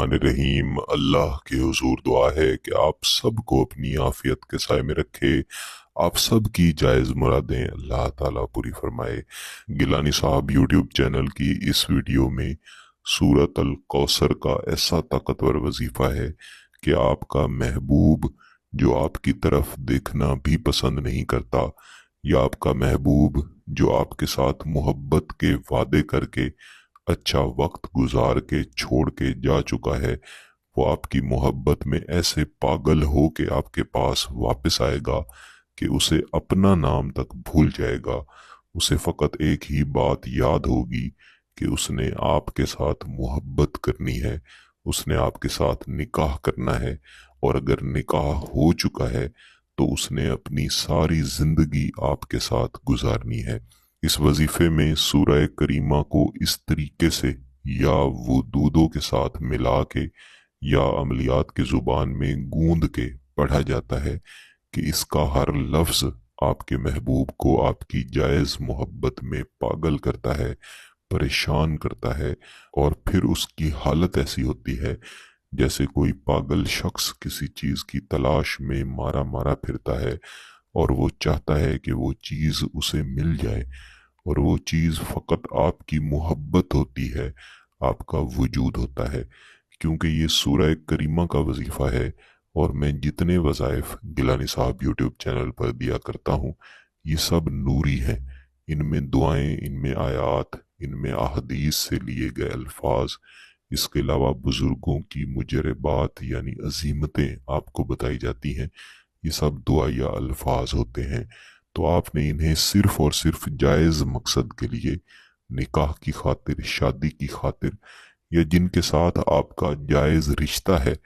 रहीम। अल्लाह के हुजूर दुआ है कि आप सबको अपनी आफियत के साए में रखे, आप सब की जायज़ मुरादें अल्लाह ताला पूरी फरमाए। गिलानी साहब यूट्यूब चैनल की इस वीडियो में सूरत अल कौसर का ऐसा ताकतवर वजीफ़ा है कि आपका महबूब जो आपकी तरफ देखना भी पसंद नहीं करता, या आपका महबूब जो आपके साथ मोहब्बत के वादे करके अच्छा वक्त गुजार के छोड़ के जा चुका है, वो आपकी मोहब्बत में ऐसे पागल हो के आपके पास वापस आएगा कि उसे अपना नाम तक भूल जाएगा। उसे फ़कत एक ही बात याद होगी कि उसने आपके साथ मोहब्बत करनी है, उसने आपके साथ निकाह करना है, और अगर निकाह हो चुका है तो उसने अपनी सारी जिंदगी आपके साथ गुजारनी है। इस वजीफे में सूरह करीमा को इस तरीके से या वुदूदों के साथ मिला के या अमलियात की जुबान में गूंद के पढ़ा जाता है कि इसका हर लफ्ज आपके महबूब को आपकी जायज़ मोहब्बत में पागल करता है, परेशान करता है। और फिर उसकी हालत ऐसी होती है जैसे कोई पागल शख्स किसी चीज़ की तलाश में मारा मारा फिरता है, और वो चाहता है कि वो चीज़ उसे मिल जाए, और वो चीज़ फ़कत आपकी मोहब्बत होती है, आपका वजूद होता है। क्योंकि ये सूरह करीमा का वजीफ़ा है, और मैं जितने वज़ाइफ गिलानी साहब यूट्यूब चैनल पर दिया करता हूँ, ये सब नूरी हैं। इनमें दुआएं, इनमें आयात, इनमें अहदीस से लिए गए अल्फाज, इसके अलावा बुज़ुर्गों की मुजरबात यानी अजीमतें आपको बताई जाती हैं। ये सब दुआया अल्फाज होते हैं। तो आपने इन्हें सिर्फ और सिर्फ जायज़ मकसद के लिए, निकाह की खातिर, शादी की खातिर, या जिनके साथ आपका जायज़ रिश्ता है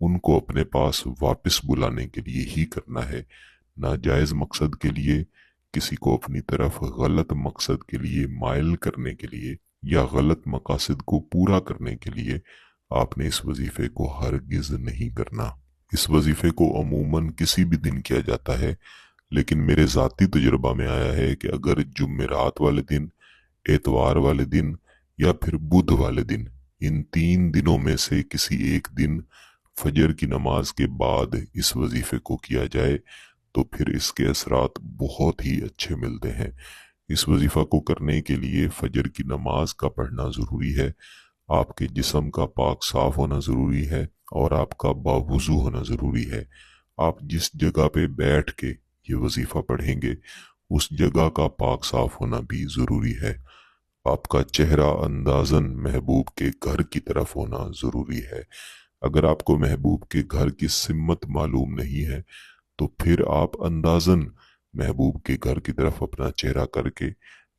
उनको अपने पास वापस बुलाने के लिए ही करना है। नाजायज़ मकसद के लिए, किसी को अपनी तरफ गलत मकसद के लिए मायल करने के लिए या गलत मकासद को पूरा करने के लिए आपने इस वजीफे को हरगिज नहीं करना। इस वजीफे को अमूमन किसी भी दिन किया जाता है, लेकिन मेरे ज़ाती तजुर्बा में आया है कि अगर जुमेरात वाले दिन, एतवार वाले दिन या फिर बुध वाले दिन, इन 3 दिनों में से किसी एक दिन फजर की नमाज के बाद इस वजीफे को किया जाए तो फिर इसके असरात बहुत ही अच्छे मिलते हैं। इस वजीफा को करने के लिए फजर की नमाज का पढ़ना ज़रूरी है, आपके जिस्म का पाक साफ होना ज़रूरी है, और आपका बावुज़ू होना ज़रूरी है। आप जिस जगह पे बैठ के ये वजीफा पढ़ेंगे उस जगह का पाक साफ होना भी ज़रूरी है। आपका चेहरा अंदाजन महबूब के घर की तरफ होना ज़रूरी है। अगर आपको महबूब के घर की सिमत मालूम नहीं है तो फिर आप अंदाजन महबूब के घर की तरफ अपना चेहरा करके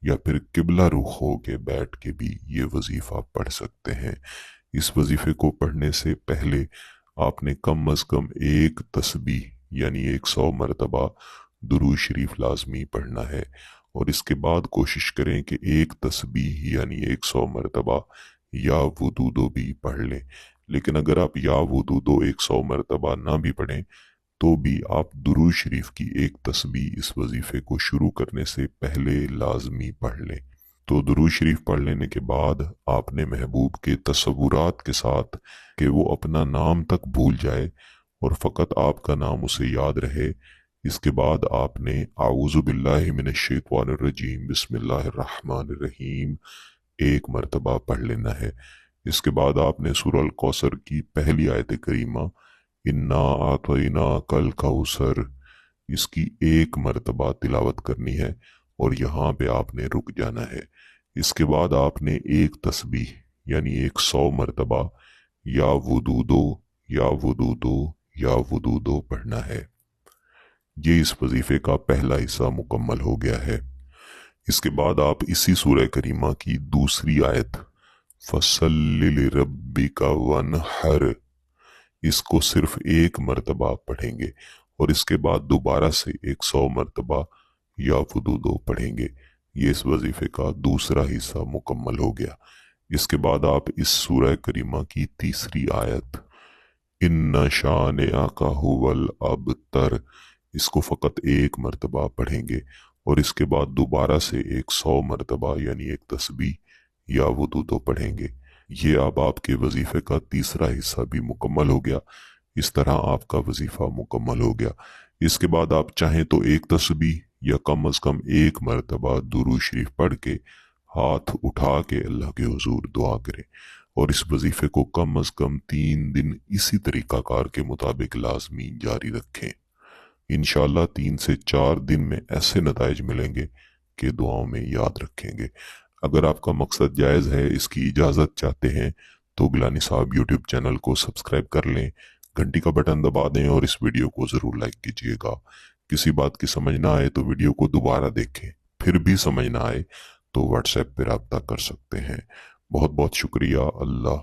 या फिर किबला रुख हो के बैठ के भी ये वजीफा पढ़ सकते हैं। इस वजीफे को पढ़ने से पहले आपने कम अज कम एक तस्बीह यानी 100 मरतबा दुरूद शरीफ लाजमी पढ़ना है, और इसके बाद कोशिश करें कि एक तस्बीह यानी 100 मरतबा या वुदूदो भी पढ़ लें। लेकिन अगर आप या वुदूदो 100 मरतबा ना भी पढ़ें तो भी आप दुरूद शरीफ की एक तस्बीह इस वजीफे को शुरू करने से पहले लाजमी पढ़ लें। तो दुरूद शरीफ पढ़ लेने के बाद आपने महबूब के तसव्वुरात के साथ कि वो अपना नाम तक भूल जाए और फ़कत आपका नाम उसे याद रहे, इसके बाद आपने आऊज़ु बिल्लाहि मिनश शैतानिर रजीम बिस्मिल्लाहिर रहमानिर रहीम एक मरतबा पढ़ लेना है। इसके बाद आपने सूरह अल कौसर की पहली आयत करीमा इन्ना आतईना कल कौसर, इसकी एक मरतबा तिलावत करनी है, और यहाँ पे आपने रुक जाना है। इसके बाद आपने एक तस्बीह यानी 100 मरतबा या वुदूदो या वुदूदो या वुदूदो पढ़ना है। ये इस वजीफे का पहला हिस्सा मुकम्मल हो गया है। इसके बाद आप इसी सूरह करीमा की दूसरी आयत फसल्लि लिरब्बिका वनहर, इसको सिर्फ एक मरतबा पढ़ेंगे, और इसके बाद दोबारा से 100 मरतबा या वुदूदो पढ़ेंगे। ये इस वजीफे का दूसरा हिस्सा मुकम्मल हो गया। इसके बाद आप इस सूरह करीमा की तीसरी आयत इन्ना शान आका हुवल अबतर, इसको फ़कत एक मरतबा पढ़ेंगे, और इसके बाद दोबारा से 100 मरतबा यानी एक तस्बीह या वुदूदो पढ़ेंगे। یہ اب آپ کے वजीफे का तीसरा हिस्सा भी मुकम्मल हो गया। इस तरह आपका वजीफा मुकम्मल हो गया। इसके बाद आप चाहें तो एक तस्बीह या कम अज़ कम एक मरतबा दुरूद शरीफ पढ़ के हाथ उठा के अल्लाह के हुजूर दुआ करें और इस वजीफे को कम अज़ कम 3 दिन इसी तरीक़ाकार के मुताबिक लाजमी जारी रखें। इंशाअल्लाह 3 से 4 दिन में ऐसे नताइज मिलेंगे कि दुआओं में याद रखेंगे। अगर आपका मकसद जायज़ है, इसकी इजाज़त चाहते हैं, तो गिलानी साहब यूट्यूब चैनल को सब्सक्राइब कर लें, घंटी का बटन दबा दें और इस वीडियो को ज़रूर लाइक कीजिएगा। किसी बात की समझ ना आए तो वीडियो को दोबारा देखें, फिर भी समझ ना आए तो व्हाट्सएप पर रब्ता कर सकते हैं। बहुत बहुत शुक्रिया। अल्लाह